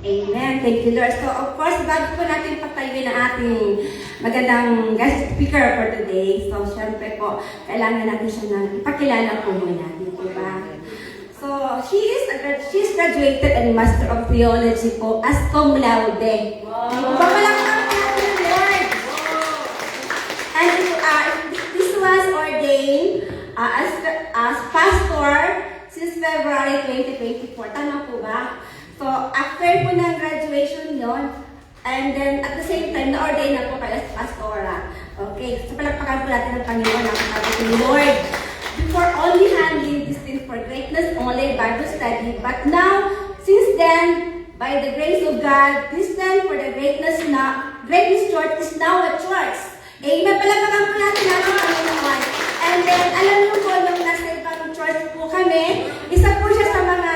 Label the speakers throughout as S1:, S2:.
S1: Amen. Thank you, Lord. So, of course, bago po natin patayin ang ating magandang guest speaker for today, so, syempre po, kailangan natin siya ng ipakilala po muna. Diba? So, she's graduated and Master of Theology po as cum laude. Wow! Papalakpak natin, Lord! And this was ordained as pastor since February 2024. Tama po ba? So, after po ng graduation yon, and then at the same time, na-ordain na po kayo as pastora. Okay, so palagpakan po natin ng Panginoon ang sabi ko ni Lord. Before only handling this thing for greatness, only Bible study, but now, since then, by the grace of God, this then for the greatness church is now a church. Amen, palagpakan po natin ang Panginoon. And then, alam niyo po, nung nasa ibang church po kami, isa po siya sa mga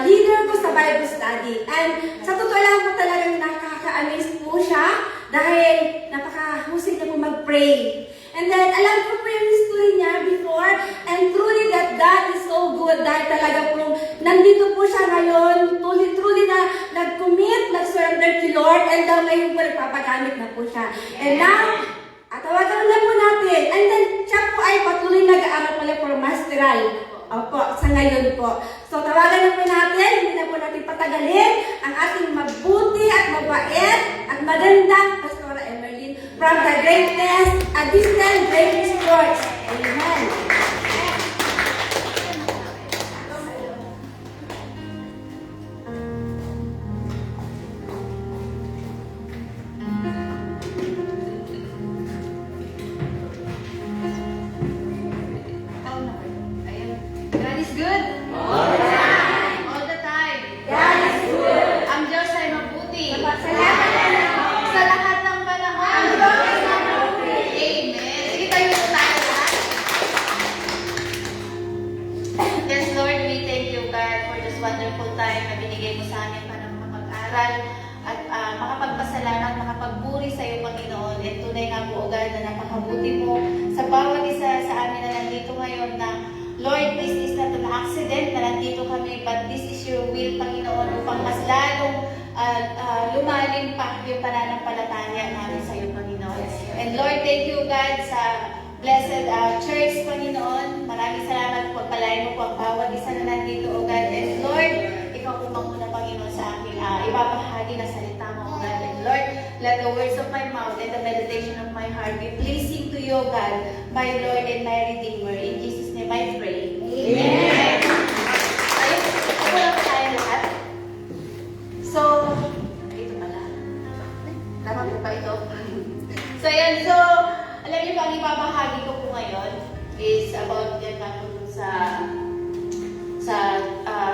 S1: leader ko sa Bible study. And sa totoo lang po talagang nakaka-amaze po siya dahil napakahusay niya po mag-pray. And then, alam ko po yung history niya before, and truly that God is so good dahil talaga po nandito po siya ngayon, truly na nag-commit, nag-surrender to Lord, and now ngayon po nagpapagamit na po siya. And now, tawagan na po natin. And then, siya po ay patuloy nag-aaral pala for masteral. Opo, sa ngayon po. So, tawagan na po natin, hindi na po natin patagalin ang ating mabuti at mabait at magandang Pastora Emerlyn from the greatest, distant greatest church. Amen.
S2: God is good. All the time. All the time.
S1: God is good.
S2: Ang Diyos ay mabuti.
S1: Salamat.
S2: Sa lahat ng panahon.
S1: Ang Diyos ay mabuti.
S2: Amen. Sige tayo po tayo lahat. Yes, Lord, we thank you, God, for this wonderful time na binigay mo sa amin para makapag-aral at makapagpasalamat, makapagburi sa iyo, Panginoon. At tunay nga po, God, na napakabuti mo sa bawat isa sa amin na nandito ngayon na Lord, this is not an accident na nandito kami, but this is your will, Panginoon, upang mas lalong lumalim pa yung pananampalataya namin sa iyo, Panginoon. And Lord, thank you, God, sa blessed church, Panginoon. Maraming salamat po. Pagpalain mo po ang bawat isa na nandito, O God. And Lord, ikaw po muna, Panginoon, sa aking ibabahagi na salita mo, O God. And Lord, let the words of my mouth and the meditation of my heart be pleasing to you, O God, my Lord and my Redeemer. In Jesus' name I pray. Amen. Ayun, ako lang tayo lahat. So, ito pala. Tama po ba ito? So, ayan. So, alam niyo ba, ang ibabahagi ko po ngayon is about yan nga po sa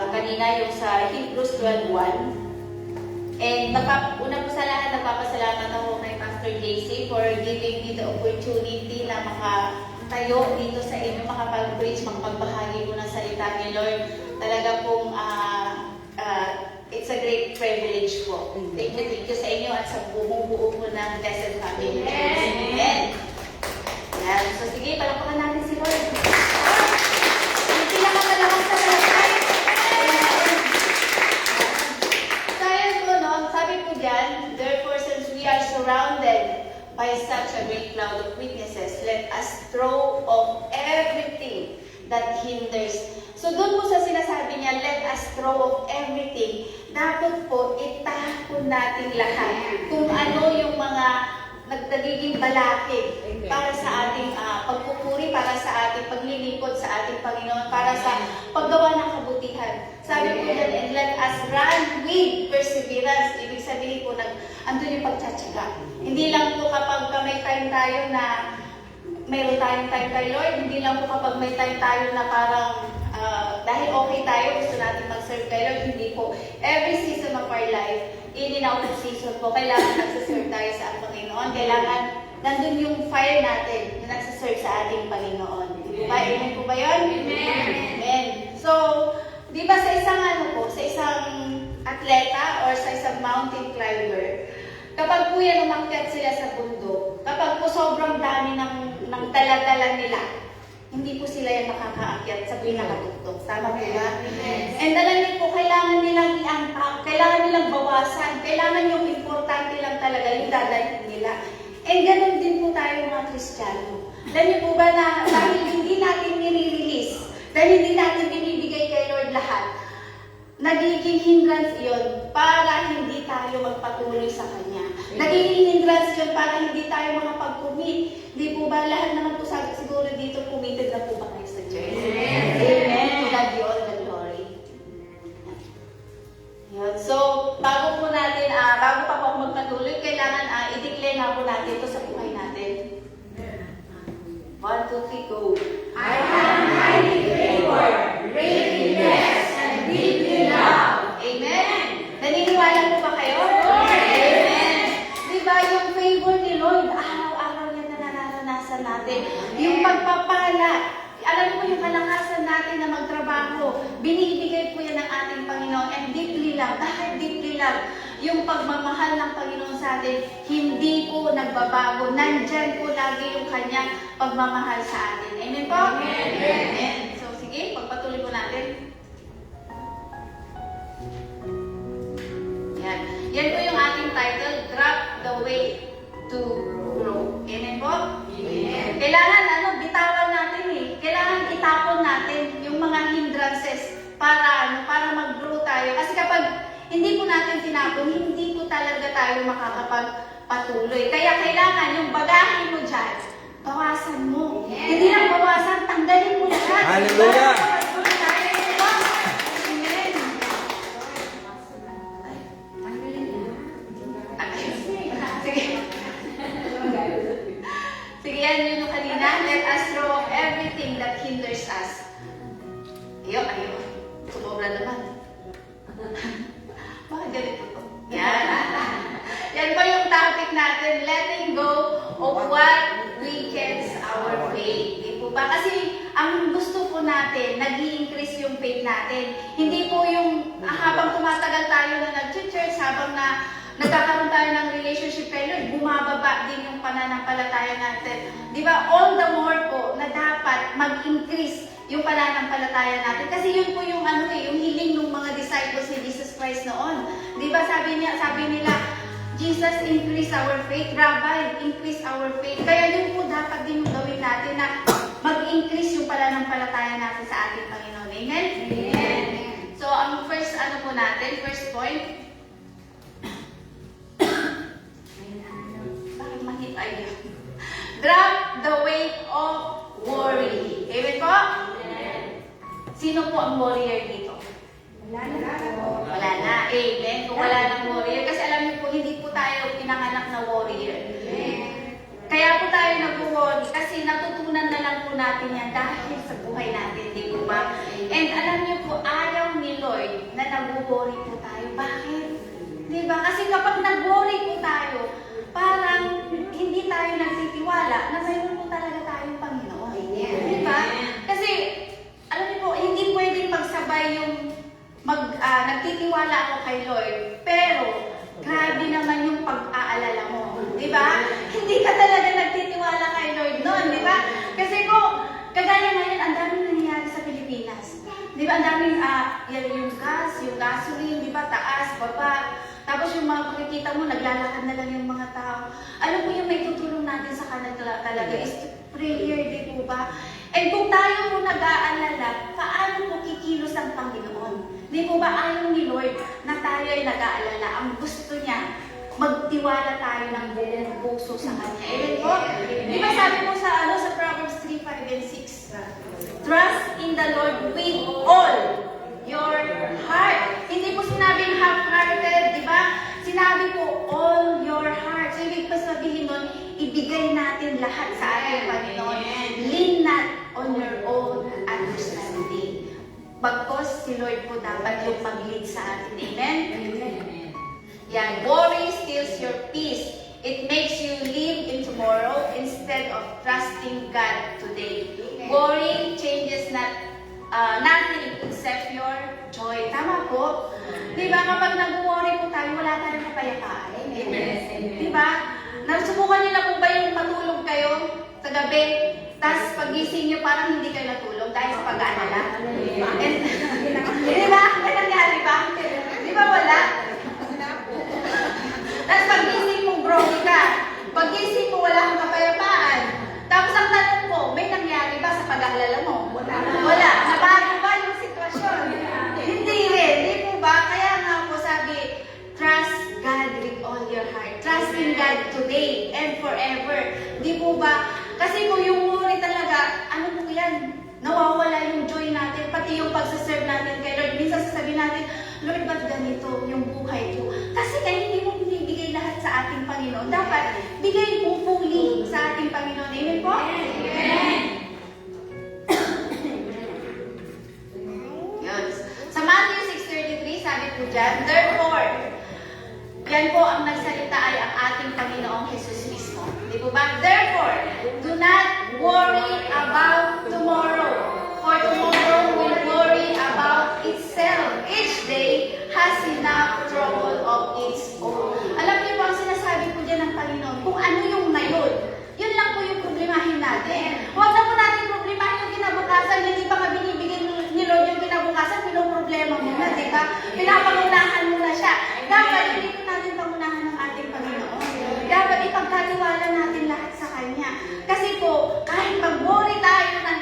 S2: kanina, yung sa Hebrews 12:1. And una po sa lahat, nagpapasalamat ako kay Pastor JC for giving me the opportunity na tayo dito sa inyo, makapag-preach, makapagbahagi ko ng salita ni Lord. Talaga pong it's a great privilege po. Thank you sa inyo at sa buong-buo po ng Blessed Family. Amen. Yan. So sige, palakpakan natin si Lord. Yung pinakamalawang sa palakay. Sayan po, no? Sabi po dyan, therefore, since we are surrounded by such a great cloud of witnesses, let us throw off everything that hinders. So doon po sa sinasabi niya, let us throw off everything, dapat po itapon natin lahat kung ano yung mga nagtagiging balakid para sa ating pagpupuri, para sa ating paglilingkod sa ating Panginoon, para sa paggawa ng kabutihan. Sabi po yan, and let us run with perseverance. Ibig sabihin po, andun yung pagtsatsaga. Hindi lang po kapag may time tayo na mayroon tayong time kay Lord, hindi lang po kapag may time tayo na parang dahil okay tayo, gusto natin mag-serve kay Lord, hindi po. Every season of our life, in and out of season po, kailangan nagsaserve tayo sa ating Panginoon. Kailangan nandun yung fire natin na nagsaserve sa ating Panginoon. Di ba? Amen po ba yun? Amen. Amen. So, di ba sa isang sa isang atleta or sa isang mountain climber, kapag po yan umakyat sila sa bundok, kapag po sobrang dami ng dala-dala nila, hindi po sila yan makakaakyat sa pinakatuktok. Tama po ba? And alam niyo po, kailangan nilang i-unpack, kailangan nilang bawasan, kailangan yung importante lang talaga yung dadalhin nila. And ganun din po tayo mga Kristiyano. Alam niyo po ba na dahil hindi natin nire-release, dahil hindi natin binibigay kay Lord lahat, nagiging hindrance yun para hindi tayo magpatuloy sa Kanya. Nagiging hindrance yun para hindi tayo makapag-commit. Di po ba lahat naman po siguro dito committed na po ba kayo sa church? Amen. To God be all the glory. Yun. So, bago po natin, bago pa po ako magpatuloy, kailangan i-declare nga po natin ito sa buhay natin. 1, 2, 3, go.
S1: I am highly favored, greatly blessed, and deeply loved.
S2: Amen. Naniniwala po ba kayo? Amen. Diba yung favor ni Lord, araw-araw yan na nararanasan natin. Yung pagpapala, alam mo yung kalakasan natin na magtrabaho, binibigay po yan ng ating Panginoon, and deeply love. Dahil deeply love, yung pagmamahal ng Panginoon sa atin, hindi po nagbabago. Nandyan po lagi yung kanyang pagmamahal sa atin. Amen po? Amen. Amen. So sige, pagpatuloy po natin. Yan. Yan po yung ating title, Drop the Weight to Grow. Amen po? Amen. Kailangan bitawan natin eh. Kailangan itapon natin yung mga hindrances para mag-grow tayo. Kasi kapag hindi po natin tinapon, hindi po talaga tayo makakapagpatuloy. Kaya kailangan yung bagahe mo dyan, bawasan mo. Yeah. Hindi lang bawasan, tanggalin mo lahat.
S3: Hallelujah!
S2: Sige, yan yun yung kanina. Let us throw off everything that hinders us. Ayun. Sumobra naman. Bakit ganito po? Yan. Yan po yung topic natin. Letting go of what weakens our faith. Di po ba? Kasi ang gusto po natin, nag-i-increase yung faith natin. Hindi po yung habang tumatagal tayo na nag-church, habang na nagkakaroon tayo ng relationship kay Lord, bumababa din yung pananampalataya natin. Di ba? All the more po na dapat mag-increase yung pananampalataya natin. Kasi yun po yung yung hiling ng mga disciples ni Jesus Christ noon. Di ba? Sabi nila, Jesus, increase our faith. Rabbi, increase our faith. Kaya yun po dapat din yung gawin natin na mag-increase yung pananampalataya natin sa ating Panginoon. Amen? Amen. So, ang first first point, drop the weight of worry. Amen po? Sino po ang warrior dito?
S1: Wala na po.
S2: Wala na. Amen. Kung wala ng warrior. Kasi alam niyo po, hindi po tayo pinanganak na warrior. Kaya po tayo nag-worry. Kasi natutunan na lang po natin yan dahil sa buhay natin. Di po ba? And alam niyo po, ayaw ni Lord na nag-worry po tayo. Bakit? Di ba? Kasi kapag nag-worry po tayo, parang hindi tayo nagtitiwala na mayroon po talaga tayong Panginoon. Di ba? Kasi, alam niyo po, hindi pwedeng magsabay yung nagtitiwala ako kay Lord, pero grabe naman yung pag-aalala mo. Di ba? Hindi ka talaga nagtitiwala kay Lord noon, di ba? Kasi kagaya ngayon, ang daming nangyayari sa Pilipinas. Di ba? Ang daming, yung gas, yung gasoline, di ba? Taas, baba. Tapos yung mga makikita mo, naglalakad na lang yung mga tao. Alam mo yung may tutulong natin sa kanila talaga is prayer, di po ba? And kung tayo po nag-aalala, paano po kikilos ang Panginoon? Di po ba ayaw ni Lord na tayo ay nag-aalala? Ang gusto niya, magtiwala tayo ng buong puso sa Kanya. Amen po? Di ba sabi mo sa Proverbs 3, 5, and 6? Trust in the Lord with all your heart. Hindi po sinabing half-hearted, di ba? Sinabi po, all your heart. So, ibig pa sabihin nun, ibigay natin lahat sa ating Panginoon. Lean not on your own understanding. Bagkos, si Lord po dapat yung mag-lead sa atin. Amen? Yan. Worry steals your peace. It makes you live in tomorrow instead of trusting God today. Worry changes nothing except your joy. Tama po? Di ba? Kapag nag-worry po tayo, wala tayong kapayapaan. Di ba? Nasubukan niyo na po ba yung matulog kayo sa gabi? Tapos pagising nyo, parang hindi kayo natulog dahil sa pag-aalala. And, di ba? May nangyari ba? Di ba wala? Tapos pagising mo, broke ka. Pagising mo, wala kang kapayapaan. Tapos ang tanong ko, may nangyari ba sa pag-aalala mo? Wala. Nabago ba yung sitwasyon? Hindi rin. Di po ba? Kaya nga po sabi, trust God with all your heart. Trust in God today and forever. Di po ba? Kasi kung yung worry talaga, ano po yan? Nawawala yung joy natin, pati yung pagsaserve natin kay Lord. Minsan sasabihin natin, Lord, ba't ganito yung buhay ko? Kasi kaya hindi mo binibigay lahat sa ating Panginoon. Dapat bigay mo fully sa ating Panginoon. Amen po? Amen. Yun. Sa Matthew 6:33, sabi po dyan, therefore, yan po ang nagsalita ay ang ating Panginoong Jesus mismo. Di po ba? Therefore, do not worry about tomorrow. For tomorrow will worry about itself. Each day has enough trouble of its own. Alam niyo po ang sinasabi po dyan ng Panginoon, kung ano yung ngayon, yun lang po yung problemahin natin. Huwag na po natin problemahin yung kinabukasan, hindi pa ka binibigay ni Lord yung kinabukasan, pinoproblema mo na, di ba? Pinapangunahan mo na siya. Dapat hindi po natin pangunahan ng ating Panginoon. Dapat ipagkatiwala natin lahat sa Kanya. Kasi po, kahit mag-worry tayo ng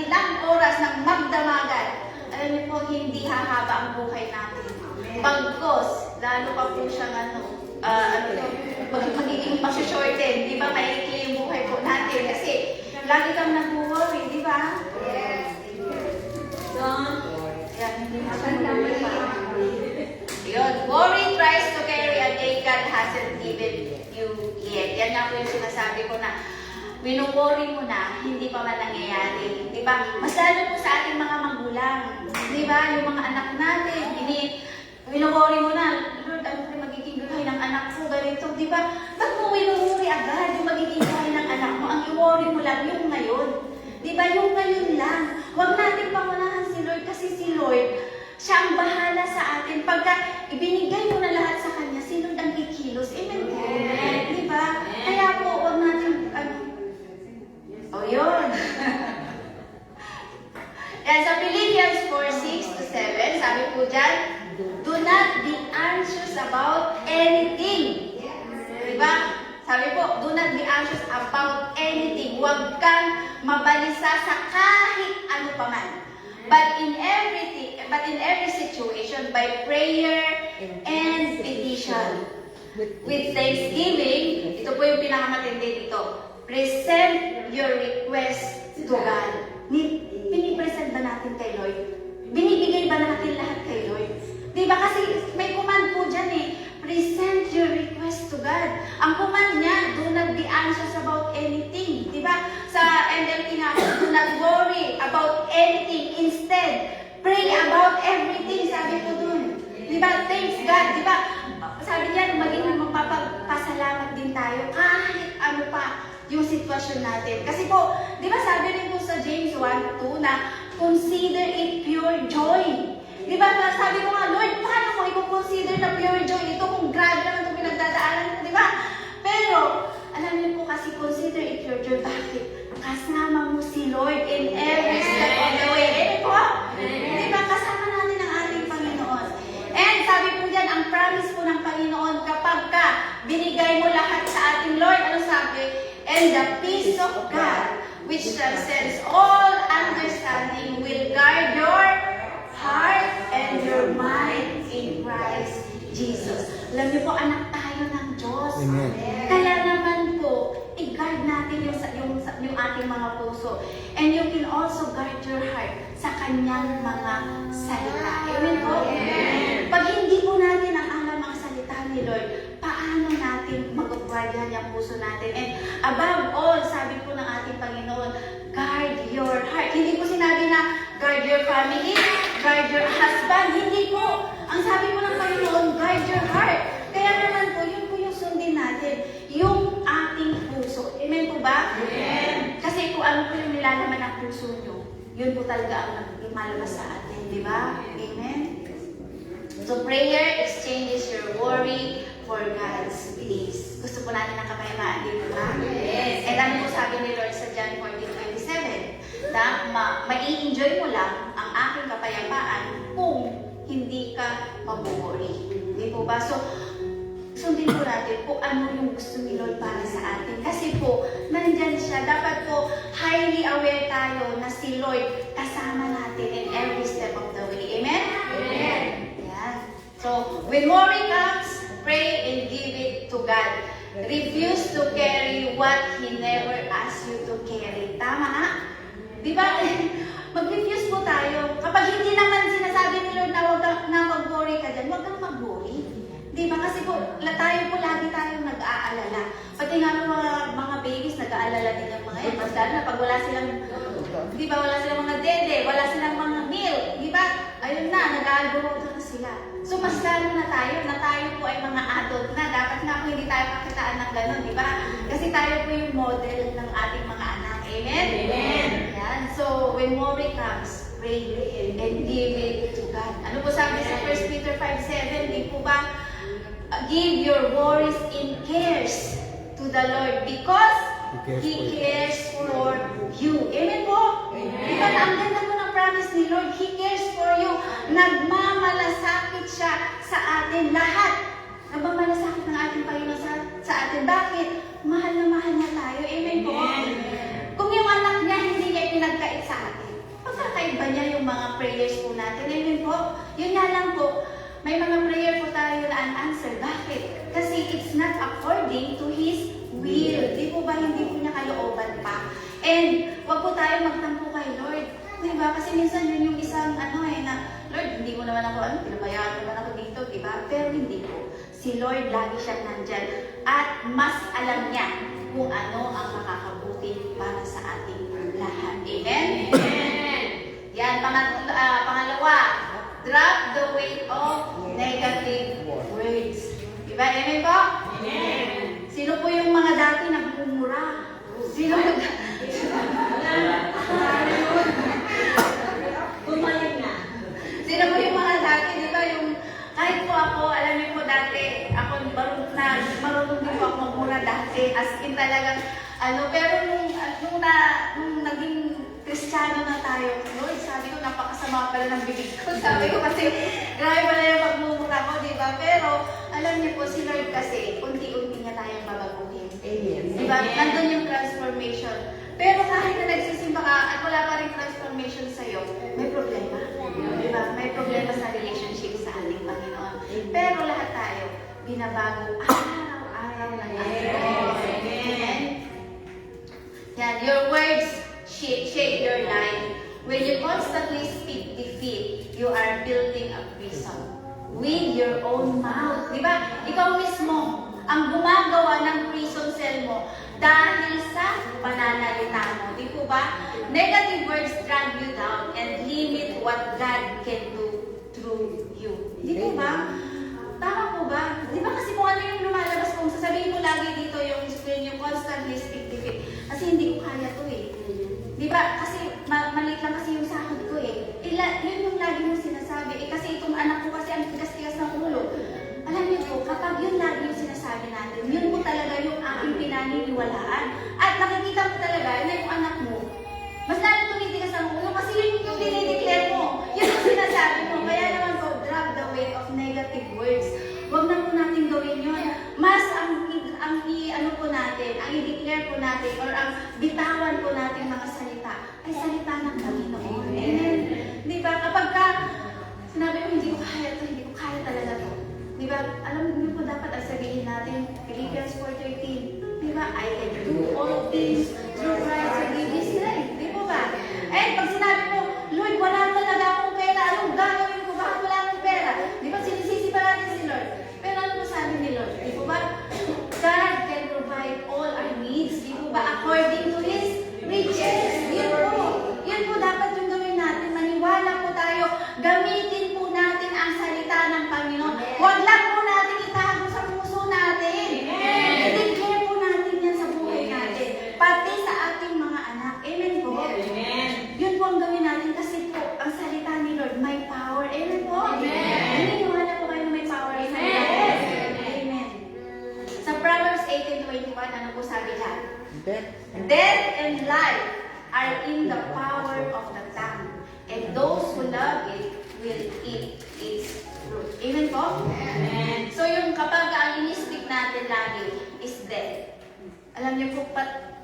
S2: ilang oras ng magdamagan, alam niyo po, hindi hahaba ang buhay natin. Bagkos, lalo pa po siyang magiging shorten, di ba? Maikli yung buhay po natin. Kasi lagi kang nag-worry, di ba? Yes. Yan, hindi naman pa. Yun. Worry tries to carry a day God hasn't given you yet. Yan nga po yung sinasabi ko na wino-worry mo na, hindi pa man nangyayari. Di ba? Mas lalo po sa ating mga magulang. Di ba? Yung mga anak natin, wino-worry mo na, Lord, ano pa magiging buhay ng anak ko? Ganito, di ba? Ba't mo wino-worry agad yung magiging buhay ng anak mo? Ang i-worry mo lang yung ngayon. Di ba? Yung ngayon lang. Huwag natin pangunahan si Lord kasi si Lord, siya ang bahala sa atin. Pagka ibinigay mo na lahat sa Kanya, si Lord ang kikilos. Amen po. Di ba? Kaya po, huwag natin, yun. Yan, sa Philippians 4:6-7, sabi po dyan, do not be anxious about anything. Diba? Sabi po, do not be anxious about anything. Huwag kang mabalisa sa kahit ano pa man. But in every situation, by prayer and petition, with thanksgiving, ito po yung pinakamatindi dito, present your request to God. Pinipresent ba natin kay Lord? Binibigay ba natin lahat kay Lord? Diba kasi may command po dyan eh. Present your request to God. Ang command niya, do not be anxious about anything. Diba? Sa NLT nga, do not worry about anything. Instead, pray about everything. Sabi ko dun. Diba? Thanks God. Diba? Sabi niya, maging magpapasalamat din tayo kahit ano pa yung sitwasyon natin. Kasi po, di ba sabi rin po sa James 1:2 na consider it pure joy. Di ba sabi ko nga, Lord, paano ko i-consider na pure joy ito kung grabe naman itong pinagdadaanan ko, di ba? Pero, alam niyo po kasi consider it pure joy. Bakit? Kasama mo si Lord in every step of the way. Po? Di ba? Kasama natin ang ating Panginoon. And sabi po dyan, ang promise po ng Panginoon, kapag ka binigay mo lahat sa ating Lord, ano sabi? And the peace of God, which transcends all understanding, will guard your heart and your mind in Christ Jesus. Alam niyo po, anak tayo ng Diyos.
S3: Amen.
S2: Kaya naman po, i-guard natin yung ating mga puso. And you can also guard your heart sa Kanyang mga salita. Amen po? Amen. Pag hindi po natin ang alam ang salita ni Lord, paano natin mag-guardian yung puso natin? And above all, sabi po ng ating Panginoon, guard your heart. Hindi po sinabi na guard your family, guard your husband. Hindi po. Ang sabi po ng Panginoon, guard your heart. Kaya naman po, yun po yung sundin natin. Yung ating puso. Amen po ba? Amen. Kasi kung ano po yung nilalaman ng puso nyo, yun po talaga ang malabas sa atin. Di ba? Amen? So prayer exchanges your worry for God's peace. Gusto po natin ng kapayapaan, di ba? Yes. And ano po sabi ni Lord sa John 14:27? na mai-enjoy mo lang ang aking kapayapaan kung hindi ka mabuworry. Di po ba? So, sundin po natin kung ano yung gusto ni Lord para sa atin. Kasi po, nandyan siya. Dapat po, highly aware tayo na si Lord kasama natin in every step of the way. Amen? Amen. Yan. So, when worry comes, pray and give it to God. Refuse to carry what He never asked you to carry. Tama nga? Di ba? Mag-refuse po tayo. Kapag hindi naman sinasabi ni Lord na huwag na mag-worry ka dyan, huwag kang mag-worry. Di ba? Kasi po, tayo po lagi tayong nag-aalala. Pati nga mga babies, nag-aalala din yung mga yan. Mas lalo na pag wala silang, di ba, wala silang mga dede, wala silang mga meal. Di ba? Ayun na, nag-aalburuto na sila. So, mas lalo na tayo po ay mga adult na. Dapat nga po hindi tayo pakitaan ng gano'n, di ba? Kasi tayo po yung model ng ating mga anak. Amen? Amen. Yan. So, when worry comes, pray and give it to God. Ano po sabi sa 1 Peter 5:7? Di po ba? Give your worries in cares to the Lord because He cares for you. Amen po? Amen. Diba na ang ganda po ng promise ni Lord? He cares for you. Nagmamalasakit siya sa atin lahat. Nagmamalasakit ng ating Panginoon sa atin. Bakit? Mahal na mahal niya tayo. Amen po? Amen. Kung yung anak niya hindi niya pinagkait sa atin, pagkakaiba niya yung mga prayers po natin. Amen po? Yun nga lang po, may mga prayer po tayo na unanswered. Bakit? Kasi it's not according to His will. Di po ba hindi po niya kalooban pa? And wag po tayo magtampo kay Lord. Di ba? Kasi minsan yun yung isang na, Lord, hindi mo naman ako, pinabayaan naman ako dito, di ba? Pero hindi po. Si Lord lagi siyang nandyan. At mas alam niya kung ano ang makakabuti para sa ating lahat. Amen? Amen! Yan, pangalawa. Drop the weight of negative words. Diba? Amen po? Amen. Sino po yung mga dati nagmumura? Sino yung... Bumalik na. Sino po yung mga dati? Diba yung... Kahit po ako, alam niyo po dati, ako marunong din po ako magmura dati. As in talagang, pero nung naging Kristiyano na tayo, Lord, sabi ko, napakasama pala ng bibig ko. Sabi ko kasi, grabe pala yung pagmumura ko, di ba? Pero, alam niyo po, si Lord kasi, unti-unti niya tayong babaguhin. Amen. Di ba? Nandun yung transformation. Pero kahit na nagsisimba ka at wala pa rin transformation sa'yo, may problema. Di ba? May problema sa relationship sa ating Panginoon. Pero lahat tayo, binabago araw-araw ng araw. Amen. Yan, your words shape your life. When you constantly speak defeat, you are building a prison with your own mouth. Di ba? Ikaw mismo ang gumagawa ng prison cell mo dahil sa pananalita mo. Di po ba? Negative words drag you down and limit what God can do through you. Di po ba? Tama po ba? Di ba kasi kung ano yung lumalabas, kung sasabihin mo lagi dito yung constantly speak defeat, kasi hindi ko kaya to eh. Di ba? Kasi maliit lang kasi yung sahod ko eh. Yun yung lagi mong sinasabi. Kasi itong anak ko kasi ang tigas-tigas ng ulo. Alam niyo po, kapag yun lagi yung sinasabi natin, yun po talaga yung aking pinaniniwalaan. At nakikita mo talaga na yung anak mo, mas lalo tumitigas ang ulo kasi yun yung dinideclare mo. Yun yung sinasabi mo. Kaya naman po, drop the weight of negative words. Huwag na po natin gawin yun. Mas ang po natin, ang i-declare po natin, or ang bitawan po natin mga salita, ay salita ng Panginoon. Amen. Di ba? Kapag sinabi ko, hindi ko kaya to, hindi ko kaya talaga to. Di ba? Alam niyo po dapat ang sabihin natin, Philippians 4:13. Di ba? I can do all things through Christ who gives me strength. Di po ba? Eh, pag sinabi mo, Lord, wala talaga akong pera, anong gagawin ko? Bakit wala akong pera? Di ba? Sinisisi pa natin si Lord. Pero ano po sabi ni Lord? Di po ba? God can provide all our needs. Di po ba? According to His riches. Yun po. Yun po dapat yung gawin natin. Maniwala po tayo. Gamitin po natin ang salita ng Panginoon. Huwag lang po natin itago sa puso natin. I-declare po natin yan sa buhay natin. Pati sa ating mga anak. Amen po. Amen. Yun po ang gawin natin kasi po, ang salita ni Lord may power. Amen po. Amen. Naniniwala po kayo na may power sa Lord. Amen. Sa Proverbs 18:21, ano po sabi dyan? Death and life are in the power of the tongue, and those who love it will eat its fruit. Amen po? Amen. So yung kapag ang ini-speak natin lagi is death. Alam niyo po,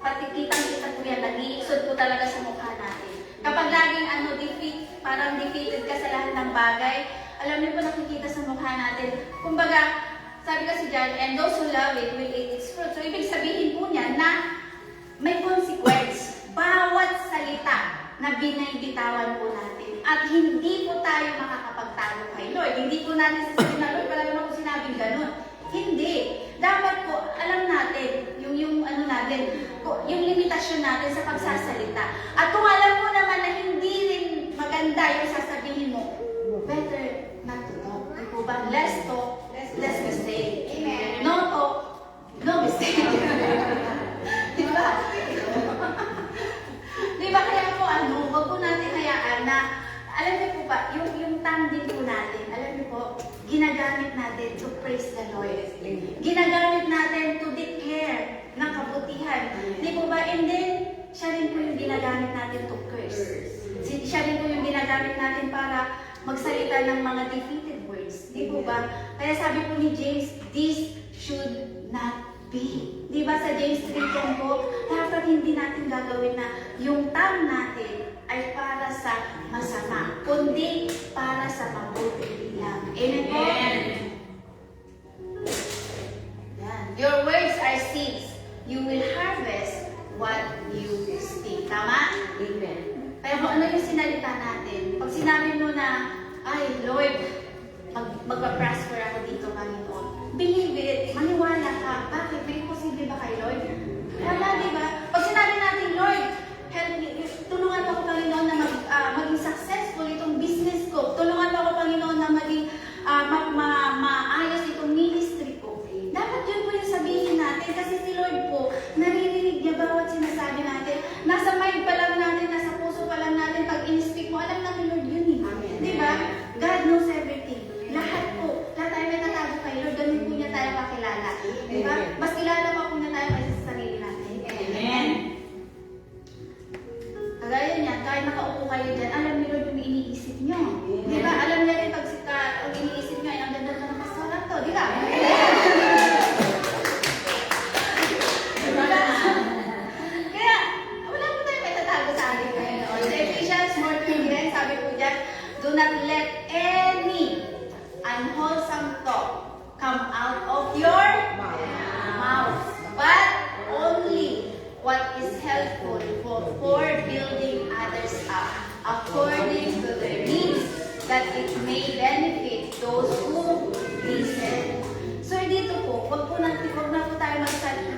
S2: pati kitang-kita po yan, nag-iiksod po talaga sa mukha natin. Kapag laging parang defeated ka sa lahat ng bagay, alam niyo po nakikita sa mukha natin. Kumbaga, sabi kasi dyan, and those who love it will eat its fruit. So, ibig sabihin po niya na may consequence. Bawat salita na binaybitawan po natin. At hindi po tayo makakapagtalo kay Lord. Hindi po natin sasabihin na, Lord, wala naman ako sinabing ganun. Hindi. Dapat po, alam natin, yung limitasyon natin sa pagsasalita. At kung alam mo naman na hindi rin maganda yung sasabihin mo, better not to talk. Di po ba? Less talk, less mistake. Amen. No talk, no mistake. Di ba? Di ba kaya po wag po natin hayaan na, alam niyo po ba, yung tongue din po natin, alam niyo po, ginagamit natin to praise the Lord. Ginagamit natin to declare ng kabutihan. Di po ba? And then, siya rin po yung ginagamit natin to curse. Siya rin po yung ginagamit natin para magsalita ng mga defeated words. Di po ba? Kaya sabi po ni James, this should not be. Di ba sa James 3:10 po, dapat hindi natin gagawin na yung tongue natin ay para sa masama, kundi para sa mabuti lang. Amen po? Yan. Your words are seeds. You will harvest what you speak. Tama? Amen. Kaya kung ano yung sinalita natin, pag sinabi mo na, ay Lord, magpa-prosper ako dito, Panginoon. Believe it. Maniwala ka. Bakit? May posible ba kay Lord? Wala, di ba? Pag sinabi natin, Lord, help me, tulungan mo ako, Panginoon, na maging successful itong business ko. Tulungan mo ako, Panginoon, na maging maayos itong ministry ko. Dapat yun po yung sabihin natin. Kasi si Lord po, naririnig niya bawat sinasabi natin. Nasa mind pa lang natin, nasa puso pa lang natin. Pag in-speak mo, alam natin, Lord, yun eh. Di ba? God knows everything. Lahat po. Lahat tayo may natago kay Lord. Ganun po niya tayo kakilala. Di ba? Mas kilala pa po niya tayo kaysa sa sarili natin. Amen. Kagaya niya, kahit nakaupo kayo dyan, alam ni Lord yung iniisip niyo. Di ba? Alam niya rin pag ang iniisip niyo ay ang ganda ng pastoral to. Di ba? Kaya, wala po tayo may tatago sa atin ngayon. Sa Ephesians 4:20, sabi po dyan, do not let any unwholesome talk come out of your mouth, but only what is helpful for building others up according to their needs, that it may benefit those who listen. So dito po, wag na po tayo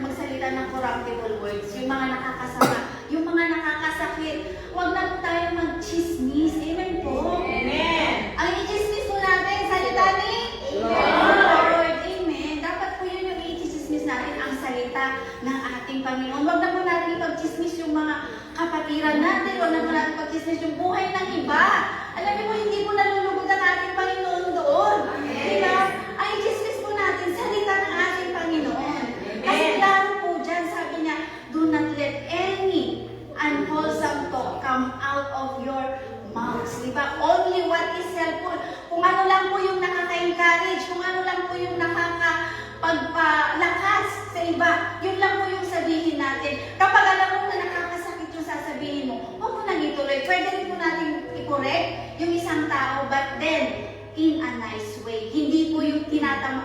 S2: magsalita ng corruptible words, yung mga nakakasama, yung mga nakakasakit. Wag na po tayo mag-chismis. Amen po. Amen. Ang i-chismis po natin, salita ni Lord. Amen. Dapat po yun yung i-chismis natin, ang salita ng ating Panginoon. Wag na po natin ipag-chismis yung mga kapatiran natin. Wag na po natin ipag-chismis yung buhay ng iba. Alam niyo po, hindi po nalulugod ang ating Panginoon doon. Diba? Ang i-chismis po natin, salita ng ating Panginoon. Kasi lalo po dyan, sabi niya, do not let any unwholesome talk come out of your mouths. Diba? Only what is helpful. Kung ano lang po yung nakaka-encourage, kung ano lang po yung nakaka-pagpalakas sa iba, yun lang po yung sabihin natin. Kapag alam mo na nakakasakit yung sasabihin mo, huwag mo nang ituloy. Pwede rin po natin i-correct yung isang tao, but then, in a nice way. Hindi po yung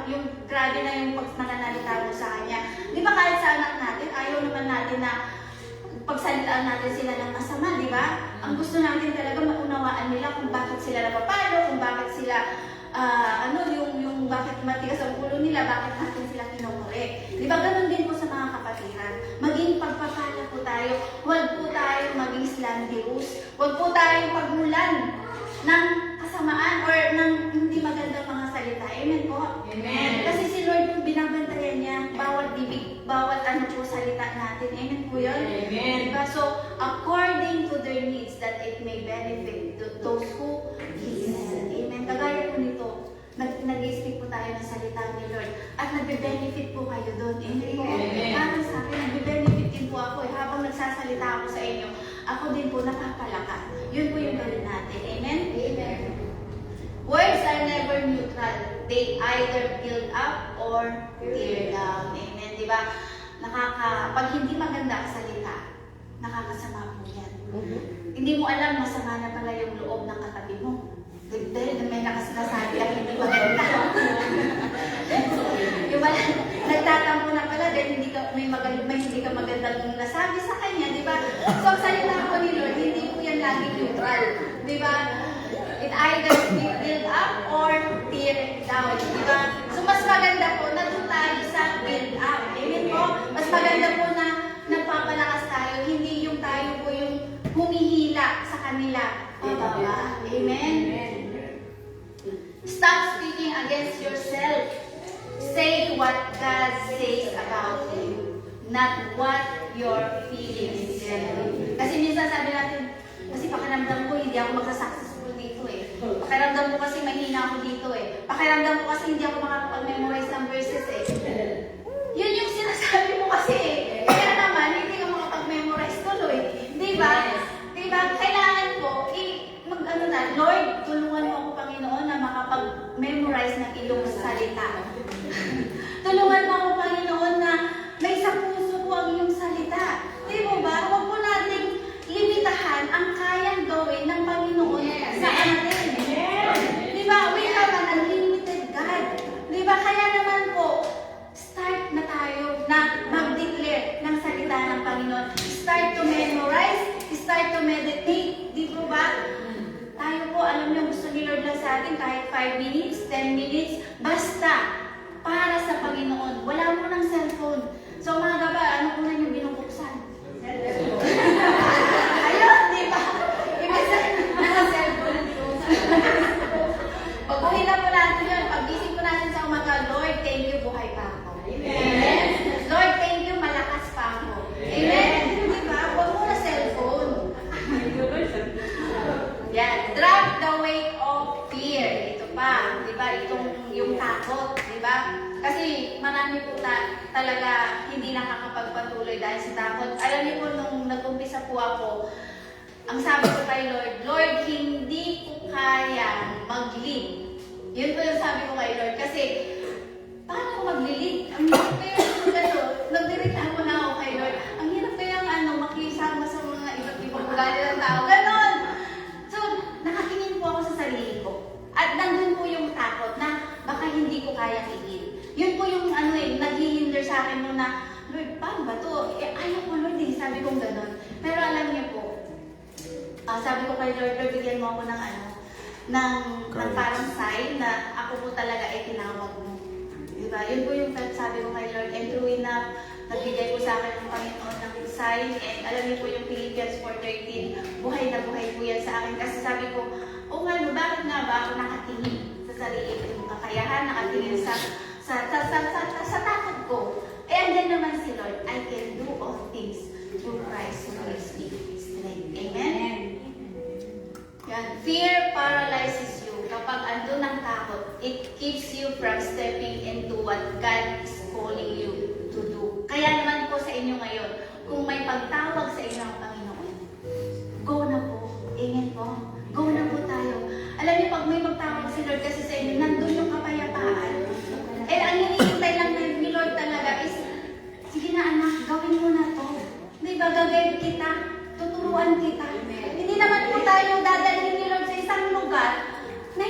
S2: yung grabe na yung nananalita mo sa kanya. Di ba kahit sa anak natin, ayaw naman natin na pagsalitaan natin sila ng masama, di ba? Ang gusto natin talaga maunawaan nila kung bakit sila napapalo, kung bakit sila, yung bakit matigas ang ulo nila, bakit natin sila kinukorek. Di ba? Ganun din po sa mga kapatiran. Maging pagpapala po tayo. Huwag po tayo maging slanderous. Huwag po tayong pagmulan ng kasamaan or ng hindi magandang mga salita. Amen po? Amen. Kasi si Lord po binabantayan niya bawat bibig, bawat po salita natin. Amen po yun? Amen. Diba? So, according to their needs, that it may benefit those who listen. Amen. Kagaya po nito, nag-speak po tayo ng salita ni Lord at nagbe-benefit po kayo doon. Amen po? Para sa akin, nagbe-benefit din po ako habang nagsasalita ako sa inyo. ako din po napapalakas. Yun po yung gawin natin. Amen? Amen. Words are never neutral. They either build up or tear down. Amen? Di ba? Pag hindi maganda ang salita, nakakasama po yan. Hindi mo alam, masama na pala yung loob ng katabi mo. Dahil may nakasasabi ang hindi maganda. Yung pala, nagtatampo na pala dahil may hindi ka magandang nasabi sa kanya, di ba? So, ang salita ko ni Lord, hindi po yan laging neutral. Di ba? It either build up or tear down. Di ba? So, mas maganda po na doon tayo sa build up. Amen po? Mas maganda po na nagpapalakas tayo, hindi yung tayo po yung humihila sa kanila. Pababa. Amen? Stop speaking against yourself. Say what God says about you, not what your feelings tell you. Kasi minsan sabi natin, kasi pakiramdam ko hindi ako magsa-successful dito eh. Pakiramdam ko kasi mahina ako dito eh. Pakiramdam ko kasi hindi ako makakapag-memorize ng verses eh. Yun yung sinasabi mo kasi eh. Kaya naman, hindi ka makapag-memorize tuloy. Di ba? Di ba? Kailangan ko, Lord, tulungan mo ako, Panginoon, na makapag-memorize ng iyong salita. Tulungan mo ako, Panginoon, na may sa puso ko ang iyong salita. Di mo ba? Huwag mo nating limitahan ang kayang gawin ng Panginoon sa atin. Di ba? We have an unlimited God. Di ba? Kaya naman po, start na tayo na mag-declare ng salita ng Panginoon. Start to memorize, start to meditate. Di po ba? Tayo po, alam niyo, gusto ni Lord lang sa atin kahit 5 minutes, 10 minutes, basta para sa Panginoon. Wala mo ng cellphone. So mga gaba, ano po na yung binubuksan? Ayun, di ba? Ibig naka-cellphone. Pagbuhin na po natin yun. Pag-gising po natin sa umaga, Lord, thank you, buhay pa ako. Amen. Lord, thank you, malakas pa ako. Amen. Di ba? Huwag mo na cellphone. Yan. Drop the weight of fear. Ito pa. Di ba? Itong yung takot. Di ba? Kasi marami po talaga hindi nakakapagpatuloy dahil sa takot. Alam niyo po, nung nag-umpisa po ako, ang sabi ko kay Lord, Lord, hindi ko kaya mag-lead. Yun po yung sabi ko kay Lord. Kasi, paano ko mag-lead? Ang hirap kaya nagdireklamo na ako kay Lord. Ang hirap kaya makisama sa mga iba't ibang ugali ng tao. Ganon! So, nakatingin po ako sa sarili ko. At nandun po yung takot na baka hindi ko kaya i-lead. Yun po yung naghihinder sa akin nung na, Lord, paano ba to? Ayaw ko, Lord, sabi kong ganon. Pero alam niyo po, sabi ko kay Lord, bigyan mo ako ng parang sign na ako po talaga ay tinawag mo. Diba? Yun po yung sabi ko kay Lord, and true enough, nagbigay po sa akin ng Panginoon ng sign, and alam niyo po yung Philippians 4:13, buhay na buhay po yan sa akin. Kasi sabi ko, bakit nga ba ako nakatingin sa sarili kong kakayahan, nakatingin sa takot ko? Eh, andyan naman si Lord, I can do all things through Christ who gives me strength. Amen? Yan. Fear paralyzes you. Kapag andun ang takot, it keeps you from stepping into what God is calling you to do. Kaya naman po sa inyo ngayon, kung may pagtawag sa inyo ng Panginoon, go na po. Amen po. Go na po tayo. Alam niyo, pag may magtawag si Lord kasi sa inyo, nandun yung kapayapaan. Eh, ang hinihintay lang ni Lord talaga is, sige na anak, gawin mo na to. Di ba, gagawin kita, tuturuan kita. Hindi naman po tayo dadalhin ni Lord sa isang lugar na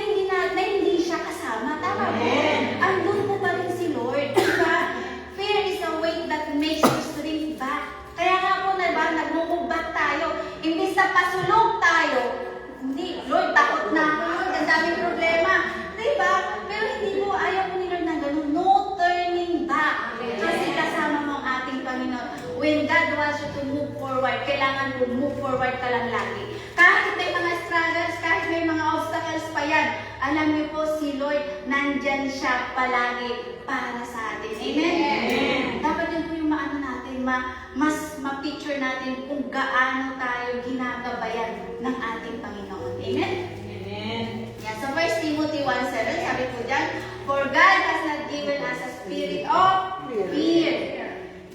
S2: hindi siya kasama. Tama po? Andun po pa rin si Lord. Diba? Fear is a weight that makes you shrink back. Kaya nga po, nag-move back tayo. Imbis na pasulong tayo, hindi, Lord, takot na ako. Ang daming problema. Diba? Pero hindi po, ayaw po ni Lord na gano'n. No turning back. Kasi kasama mo ang ating Panginoon. When God wants you to move forward, kailangan po move forward ka lang lagi. Kahit may mga struggles, kahit may mga obstacles pa yan, alam niyo po si Lord, nandyan siya palagi para sa atin. Amen? Amen. Dapat yun po yung natin, mas ma-picture natin kung gaano tayo ginagabayan ng ating Panginoon. Amen? Amen. Yeah, so 1 Timothy 1:7, sabi po dyan, for God has not given us a spirit of fear,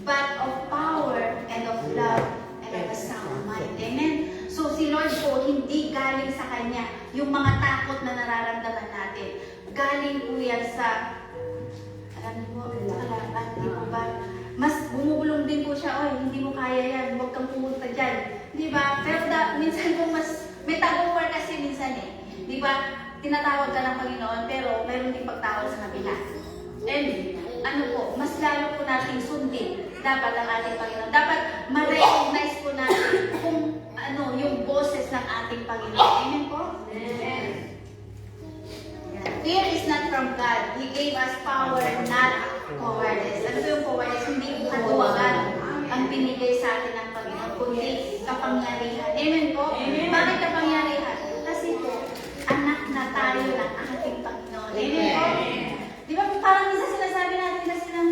S2: but of power and of love and of a sound mind. mind. Amen? So si Lord po, hindi galing sa Kanya yung mga takot na nararamdaman natin. Galing po yan sa, alam niyo po, kalaban, di po ba? Mas bumubulong din po siya, oy, hindi mo kaya yan, huwag kang pumunta dyan. Di ba? Pero minsan po mas, may tagumpar kasi minsan eh. Di ba? Tinatawag ka ng Panginoon, pero mayroon din pagtawag sa kabila. And ano po, mas lalo po nating sundin dapat ang ating Panginoon. Dapat ma-recognize po natin kung ano, yung boses ng ating Panginoon. Amen po? Amen. Fear is not from God. He gave us power, not cowardice. Ano po yung cowardice? Hindi katuwagan ang binigay sa atin ng Panginoon, kundi kapangyarihan. Amen po? Amen. Bakit kapangyarihan? Kasi po, anak na tayo ng ating Panginoon. Amen po? Di ba parang minsan sinasabi natin kasi ng,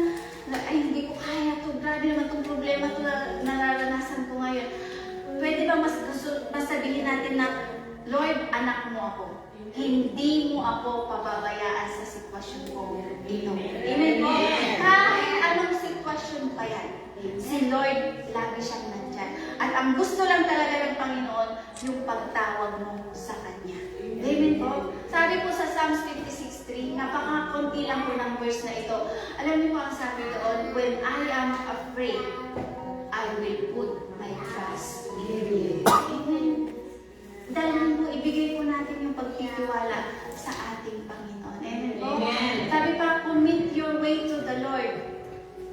S2: ay hindi ko kaya to, grabe naman itong problema to na nararanasan ko ngayon. Pwede ba masabihin natin na, Lord, anak mo ako. Hindi mo ako pababayaan sa sitwasyon ko dito. Amen po? Kahit anong sitwasyon pa yan, si Lord lagi siyang nandyan. At ang gusto lang talaga ng Panginoon, yung pagtawag mo sa Kanya. Amen po? Sabi po sa Psalms 56:3, napaka-konti lang po ng verse na ito. Alam niyo po ang sabi doon, when I am afraid, I will put my trust in you. Amen. Dahil po, ibigay po natin yung pagtitiwala sa ating Panginoon. Amen po? Amen. Sabi pa, commit your way to the Lord.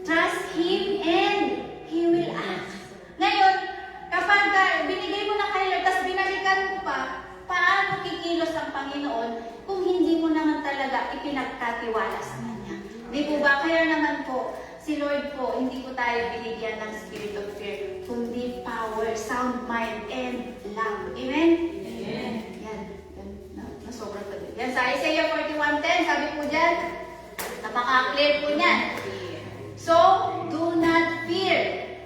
S2: Trust Him and He will act. Ngayon, kapag binigay mo na kay Lord, tapos binalikan mo pa, paano kikilos ang Panginoon kung hindi mo naman talaga ipinagkatiwala sa Kanya? Di po ba? Kaya naman po, si Lord po, hindi po tayo binigyan ng spirit of fear, kundi power, sound mind, and love. Amen? Amen. Yan. Nasobrang tabi. Yan sa Isaiah 41:10, sabi po dyan, napaka-clear po niyan. So, do not fear,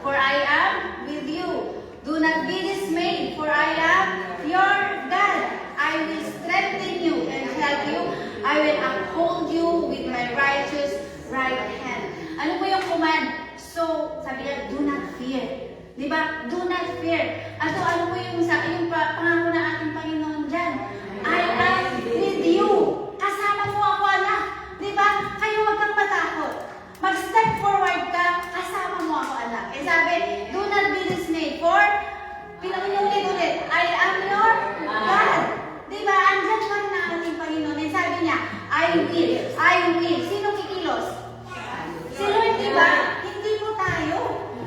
S2: for I am with you. Do not be dismayed, for I am your God. I will strengthen you and help you. I will uphold you with my righteous right hand. Ano po yung command? So, sabi niya, do not fear. Diba? Do not fear. Ano po yung pangako na ating Panginoon dyan? I am with you. Kasama mo ako, anak. Diba? Kayo huwag kang matakot. Mag-step forward ka, kasama mo ako, anak. Eh sabi, do not be dismayed, for pinag-ulit, I am your God. Diba? Andyan pa rin ang ating Panginoon. And sabi niya, I will. Sino kikilos? Si Lord, diba? Hindi po tayo.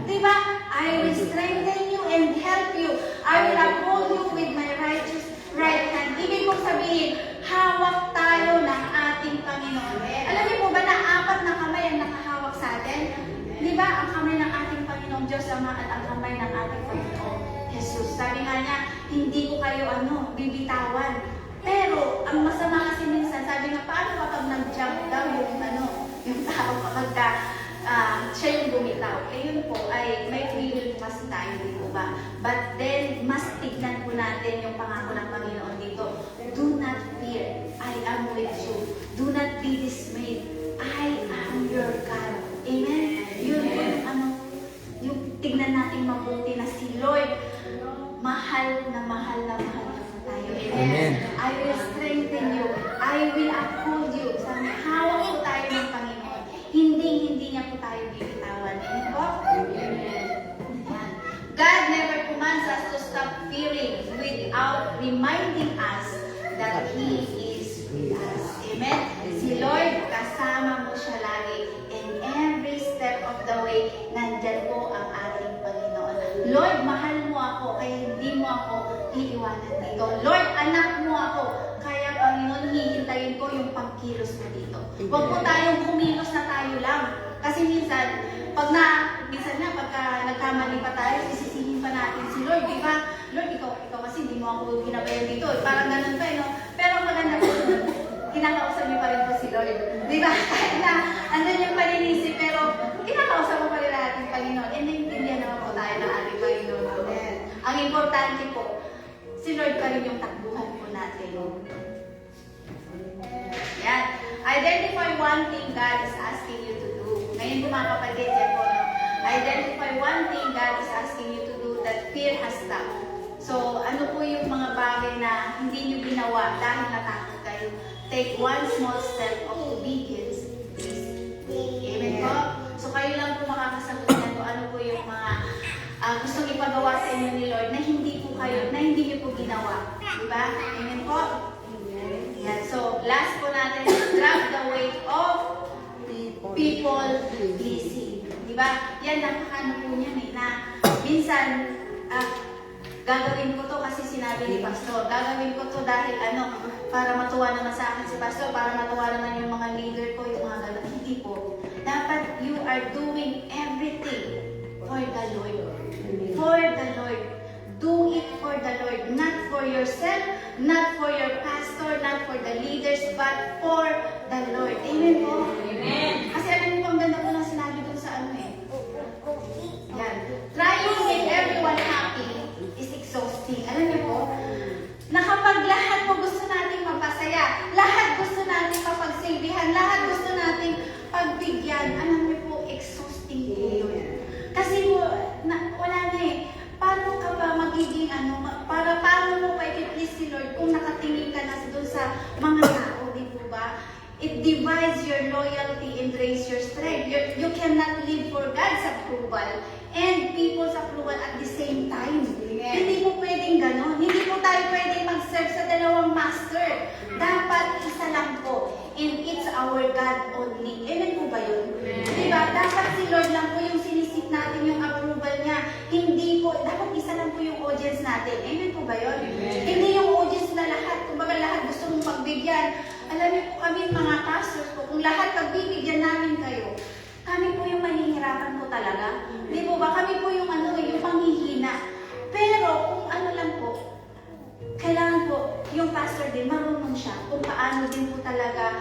S2: Diba? I will strengthen you and help you. I will uphold you with my righteous right hand. Ibig kong sabihin, hawak tayo ng ating Panginoon. Alam niyo po ba na 4 na kamay ang nakahawak sa atin? Diba? Ang kamay ng ating Panginoong Diyos Ama at ang kamay ng ating Panginoong Jesus. Sabi nga niya, hindi ko kayo bibitawan. Pero, ang masama kasi minsan, sabi nga, paano kapag nag-jump daw yung tao kapag siya yung bumitaw? Eh yun po, ay may free will kasi tayo, di po ba? But then, mas tignan po natin yung pangako ng Panginoon dito. Do not fear, I am with you. Do not be dismayed, I am your God. Amen? Yun po yung tignan natin mabuti na si Lord, mahal na mahal na mahal tayo. Amen. I will strengthen you. I will uphold you. Sabi, hawak po tayo ng Panginoon. Hindi niya po tayo bibitawan. Amen po? Amen. God never commands us to stop fearing without reminding us that He is with us. Amen? Si Lord, kasama mo siya lagi. In every step of the way, nandyan po ang ating Panginoon. Lord, mahal mo ako, kaya hindi mo ako iiwanan dito. Lord, anak mo ako, kaya Panginoon, hihintayin ko yung pagkilos mo dito. Huwag po tayong kumilos na tayo lang. Kasi minsan, minsan pagka nagkamali pa tayo, sisisihin pa natin si Lord, di ba? Lord, ikaw kasi hindi mo ako ginabayan dito. Parang ganun pa, no? Pero maganda po, kinakausap niyo pa rin po si Lord. Di ba? Kahit na, andun yung paninisip, pero kinakausap mo pa rin ang ating Panginoon. And naintindihan naman po tayo ng ating Panginoon. Amen. Ang importante po, si Lord pa rin yung takbuhan po natin. Yan. Identify one thing God is asking you to do. Ngayon po mga kapatid, yan po, no? Identify one thing God is asking you to do that fear has stopped. So, ano po yung mga bagay na hindi nyo ginawa dahil natakot kayo? Take one small step of obedience. Amen po? So, kayo lang po makakasagot na kung ano po yung mga gustong ipagawa sa inyo ni Lord na hindi nyo po ginawa. Diba? Amen po? Yan. So, last po natin, drop the weight of people pleasing. Diba? Yan, napakano po niyan eh, na minsan, gagawin ko to kasi sinabi ni Pastor. Gagawin ko to dahil para matuwa naman sa akin si Pastor, para matuwa naman yung mga leader ko, yung mga gano'n. Hindi po. Dapat you are doing everything for the Lord. For the Lord. Do it for the Lord. Not for yourself, not for your pastor, not for the leaders, but for the Lord. Amen po? Amen. Kasi alam mo, ang ganda po ng sinabi dun sa yan. Trying to make everyone happy is exhausting. Alam niyo po, na kapag lahat po gusto nating mapasaya, lahat gusto nating mapagsilbihan, lahat gusto nating pagbigyan, alam niyo po, exhausting po yun. Kasi po, wala na eh. Paano ka ba magiging paano mo pa i-please si Lord kung nakatingin ka na doon sa mga tao, di po ba? It divides your loyalty and drains your strength. You cannot live for God's approval and people's approval at the same time. Amen. Hindi po pwedeng gano'n. Hindi po tayo pwedeng mag-serve sa dalawang master. Dapat isa lang po. And it's our God only. Amen po ba yun? Diba? Dapat si Lord lang po yung sinisip natin yung approval niya. Hindi po, dapat isa lang po yung audience natin. Amen po ba yun? Amen. Hindi yung audience na lahat. Kumbaga lahat gusto mong pagbigyan. Alam niyo po kami mga pastors po, kung lahat pagbibigyan namin kayo, kami po yung mahihirapan po talaga. Di po ba? Kami po yung yung panghihina. Pero kung lang po, kailangan po yung pastor din marunong siya kung paano din po talaga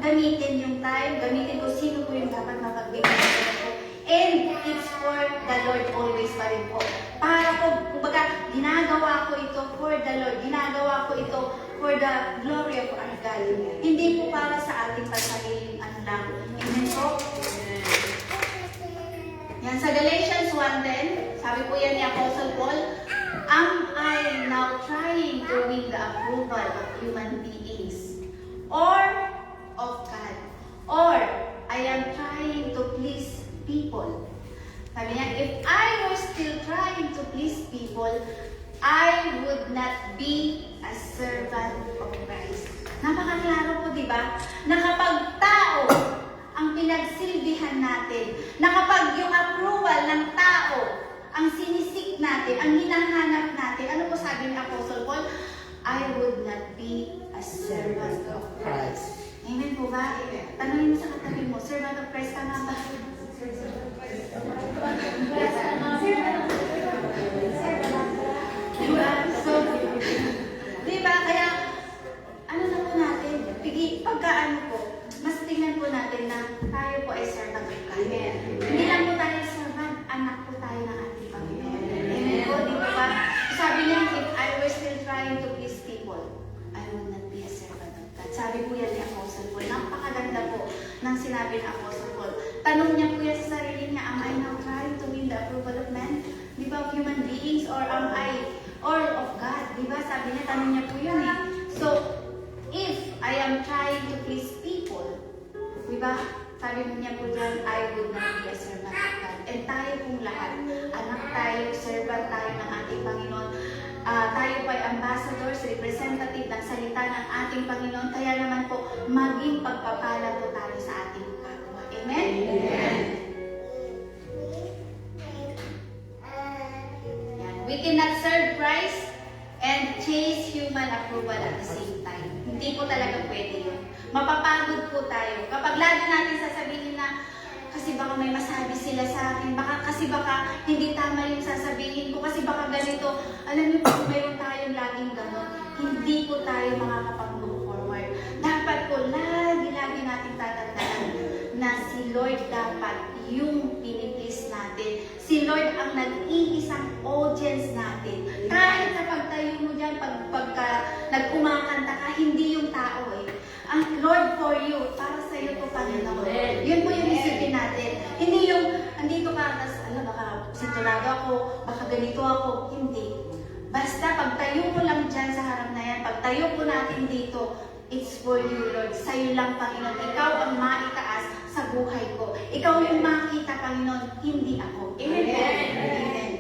S2: gamitin yung time, gamitin ko sino po yung dapat mapagbigyan po. And it's for the Lord always pa rin po. Para po, kumbaga, ginagawa ko ito for the Lord. Ginagawa ko ito for the glory of our God. Hindi po para sa ating pansariling lang. Amen po? Yan, sa Galatians 1:10, sabi po yan ni Apostle Paul, am I now trying to win the approval of human beings or of God? Or I am trying to please people? Sabi niya, if I were still trying to please people, I would not be a servant of Christ. Napakaklaro po, di ba? Na kapag tao ang pinagsilbihan natin, na kapag yung approval ng tao ang sinisik natin, ang hinahanap natin, ano po sabi ni Apostle Paul? I would not be a servant of Christ. Amen po ba? Tanungin mo sa katabi mo, servant of Christ ka nga ba? Diba? So, diba? Kaya, ano na po natin, pagka po, mas tingnan po natin na tayo po ay servant of God. Hindi lang po tayo servant, anak po tayo ng ating Panginoon. Amen po, di ba? Sabi niya, if I were still trying to please people, I would not be a servant of God. Sabi po yan ni Apostle Paul. Napakaganda po ng sinabi ni Apostle Paul. Tanong niya po yan sa sarili niya, am I now trying to win the approval of men? Di ba, of human beings? Or am I, or of God? Di ba? Sabi niya, tanong niya po yun eh. So, if I am trying to please people, di ba? Sabi niya po dyan, I would not be a servant of God. And tayo pong lahat, anak tayo, servant tayo ng ating Panginoon. Tayo po ay ambassadors, representative ng salita ng ating Panginoon. Kaya naman po, maging pagpapala po tayo sa ating kapwa. Amen? Amen. Yan. We cannot serve Christ and chase human approval at the same time. Hindi po talaga pwede yun. Mapapagod po tayo. Kapag lagi natin sasabihin na, kasi baka may masabi sila sa akin, kasi baka hindi tama yung sasabihin ko, kasi baka ganito. Alam niyo po, mayroon tayong laging gano'n. Hindi po tayo makakapag-move forward. Dapat po, lagi natin tatandaan na si Lord dapat yung piniplease natin. Si Lord ang nag-iisang audience natin. Kahit sa pagtayo mo dyan, pagka nag-umakanta ka, hindi yung tao eh. Ang Lord for you, para sa iyo po, Panginoon. Yun po yung isipin natin. Hindi yung, andito ka, tapos, baka sinturado ako, baka ganito ako. Hindi. Basta pagtayo mo lang dyan sa harap na yan, pagtayo po natin dito, it's for you, Lord. Sa'yo lang, Panginoon. Ikaw ang maitaas sa buhay ko. Ikaw yung makita, Panginoon, hindi ako. Amen. Amen.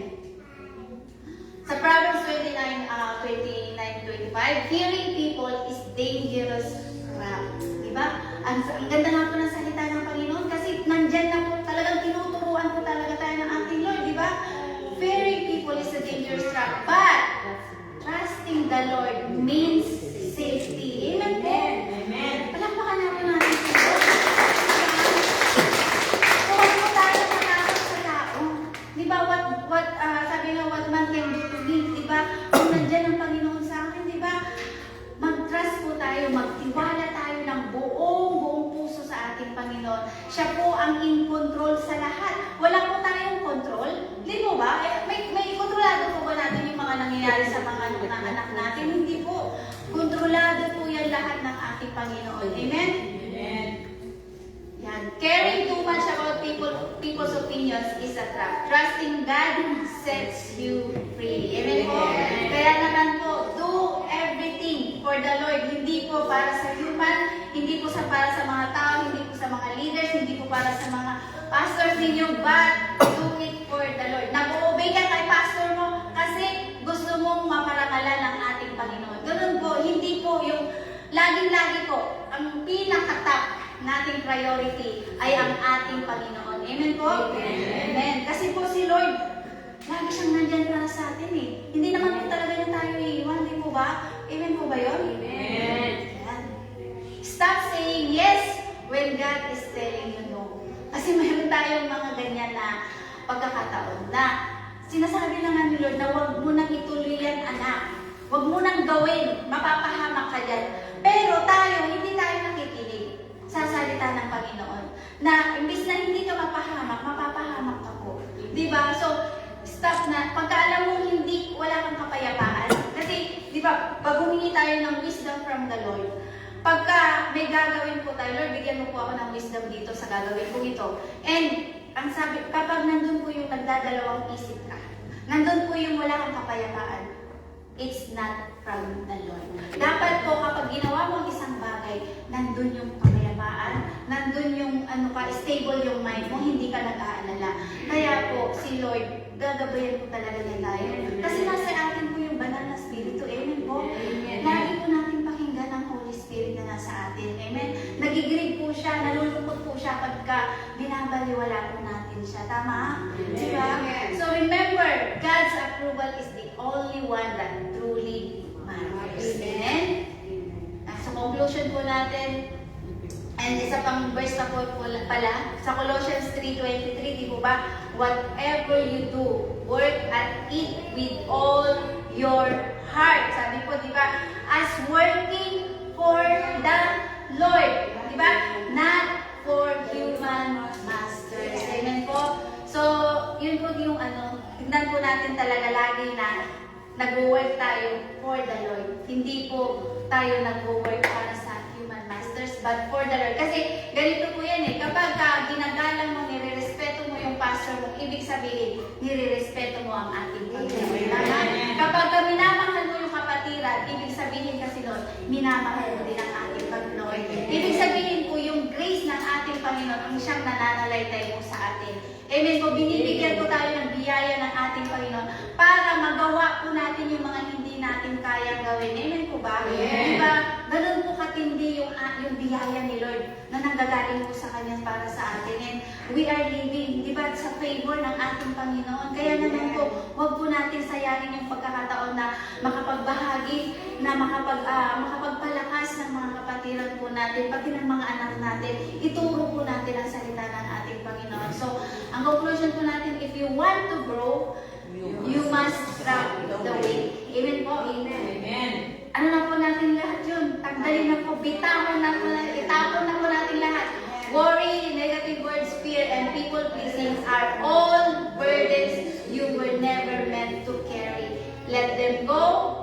S2: Sa Proverbs 29:25, hearing people is dangerous crap. Diba? Ang ganda nga po ng salita ng Panginoon kasi nandyan na po, talagang tinuturuan po talaga tayo ng ating Lord. Diba? Fearing people is a dangerous trap. But trusting the Lord means safety. Amen po.
S3: Amen.
S2: Palakpakan natin natin sa Lord. So, huwag po tayo matakot sa tao. Di ba, sabi nga, what man can do to me, di ba? Kung nandyan ang Panginoon sa akin, di ba? Mag-trust po tayo, magtiwala tayo ng buong puso sa ating Panginoon. Siya po ang in control sa lahat. Wala po tayong control. Di po ba? May kontrolado po ba natin yung mga nangyayari sa mga anak natin? Hindi po. Kontrolado po yan lahat ng ating Panginoon. Amen?
S3: Amen.
S2: Yan. Caring too much about people's opinions is a trap. Trusting God sets you free. Amen po? Kaya naman po, do everything for the Lord. Hindi po para sa human, hindi po para sa mga tao, hindi po sa mga leaders, hindi po para sa mga pastors ninyo, but do it for the Lord. Nag-obey ka kay pastor mo kasi gusto mong maparangalan ng ating Panginoon. Ganun po, hindi po yung laging-lagi po, ang pinaka-top nating priority ay ang ating Panginoon. Amen po?
S3: Amen.
S2: Amen. Kasi po si Lord, lagi siyang nandyan para sa atin eh. Hindi naman po talaga niya tayo iiwan, di po ba? Amen po ba yun?
S3: Amen.
S2: Yan. Stop saying yes when God is telling you no. Kasi mayroon tayong mga ganyan na pagkakataon na sinasabi na nga ni Lord na huwag mo nang ituloy yan, anak. Huwag mo nang gawin, mapapahamak ka dyan. Pero tayo, hindi tayo nakikinig sa salita ng Panginoon. Na imbis na hindi ka mapahamak, mapapahamak ka po. Diba? So, stop na. Pagka alam mo hindi, wala kang kapayapaan. Kasi, diba, pag humingi tayo ng wisdom from the Lord, pagka may gagawin po tayo, Lord, bigyan mo po ako ng wisdom dito sa gagawin ko ito. And, ang sabi, kapag nandun po yung nagdadalawang isip ka, nandun po yung wala kang kapayapaan, it's not from the Lord. Dapat po kapag ginawa mo ang isang bagay, nandun yung kapayapaan, nandun yung stable yung mind mo, hindi ka nag-aalala. Kaya po, si Lord, gagabayan po talaga niya tayo. Kasi nasa atin po yung banal na spirito. Amen po?
S3: Amen.
S2: Lagi po natin pakinggan ang Holy Spirit na nasa atin. Amen? Nagigrig po siya, nalulungkot po siya pagka binabaliwala po natin siya. Tama? Diba? So remember, God's approval is the only one that truly matters. Amen? Sa conclusion po natin, and isa pang verse na po pala, sa Colossians 3:23, di po ba? Whatever you do, work at it with all your heart. Sabi po, di ba? As working for the Lord. Di ba? Not for human masters. Amen po? So, yun po yung tignan po natin talaga lagi na nag-work tayo for the Lord. Hindi po tayo nag-work para sa human masters, but for the Lord. Kasi ganito po yan eh, kapag ginagalang mo, nire-respeto mo yung pastor mo, ibig sabihin, nire-respeto mo ang ating Panginoon. Tama? Kapag minamahal mo yung kapatiran, ibig sabihin kasi nun, minamahal mo din ang ating Panginoon. Ibig sabihin po yung grace ng ating Panginoon, ang siyang nananalaytay mo sa atin. Amen po, binibigyan po tayo ng biyaya ng ating Panginoon para magawa po natin yung mga hindi natin kayang gawin. Amen po ba?
S3: Amen.
S2: Diba? Ganun po katindi yung biyaya ni Lord na nanggagaling po sa Kanya para sa atin. And we are living, diba, sa favor ng ating Panginoon. Kaya naman po, huwag po natin sayangin yung pagkakataon na makapagbahagi, na makapagpalakas ng mga kapatiran po natin, pati ng mga anak natin. Ituro po natin ang salita ng ating Panginoon. So, ang conclusion po natin, if you want to grow, you must track the way. Amen po? Amen.
S3: Amen.
S2: Ano na po natin lahat yun? Tagdalin na po, bitawan na po natin, itapon na po natin lahat. Worry, negative words, fear, and people pleasing are all burdens you were never meant to carry. Let them go